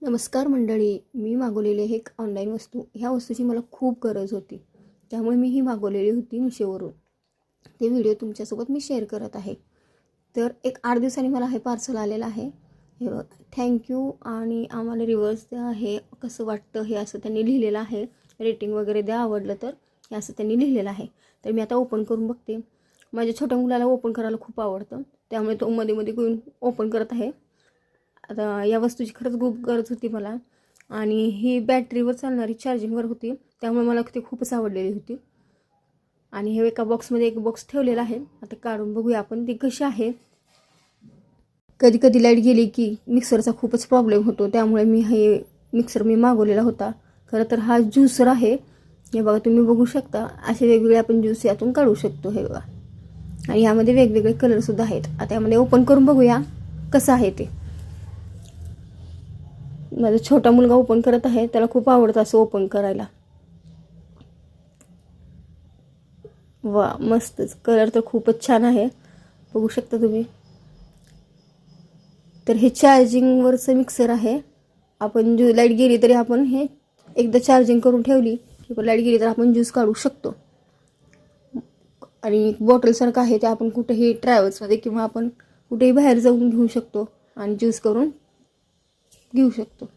नमस्कार मंडळी, मी मागवलेली आहे एक ऑनलाईन वस्तू. ह्या वस्तूची मला खूप गरज होती, त्यामुळे मी ही मागवलेली होती मिशोवरून. ते व्हिडिओ तुमच्यासोबत मी शेअर करत आहे. तर एक 8 दिवसांनी मला हे पार्सल आलेलं आहे. हे बघा, थँक्यू आणि आम्हाला रिव्हर्स द्या, हे कसं वाटतं हे असं त्यांनी लिहिलेलं आहे. रेटिंग वगैरे द्या आवडलं तर, हे असं त्यांनी लिहिलेलं आहे. तर मी आता ओपन करून बघते. माझ्या छोट्या मुलाला ओपन करायला खूप आवडतं, त्यामुळे तो मध्ये मध्ये करून ओपन करत आहे. आता या वस्तूची खरंच खूप गरज होती मला, आणि ही बॅटरीवर चालणारी चार्जिंगवर होती, त्यामुळे मला ती खूपच आवडलेली होती. आणि हे एका बॉक्समध्ये एक बॉक्स ठेवलेला आहे. आता काढून बघूया आपण ती कशी आहे. कधी कधी लाईट गेली की मिक्सरचा खूपच प्रॉब्लेम होतो, त्यामुळे मी हे मिक्सर मागवलेला होता. खरं तर हा ज्यूसर आहे. हे बघा, तुम्ही बघू शकता, असे वेगवेगळे आपण ज्यूस यातून काढू शकतो. हे बघा, आणि यामध्ये वेगवेगळे कलरसुद्धा आहेत. आता यामध्ये ओपन करून बघूया कसं आहे ते. माझा छोटा मुलगा ओपन करत आहे, त्याला खूप आवडतं असं ओपन करायला. वा, मस्तच. कलर तर खूपच छान आहे, बघू शकता तुम्ही. तर हे चार्जिंगवरचं मिक्सर आहे. आपण लाईट गेली तरी आपण हे एकदा चार्जिंग करून ठेवली की लाईट गेली तर आपण ज्यूस काढू शकतो. आणि बॉटलसारखं आहे, ते आपण कुठेही ट्रॅव्हल्समध्ये किंवा आपण कुठेही बाहेर जाऊन घेऊ शकतो आणि ज्यूस करून घेऊ शकतो.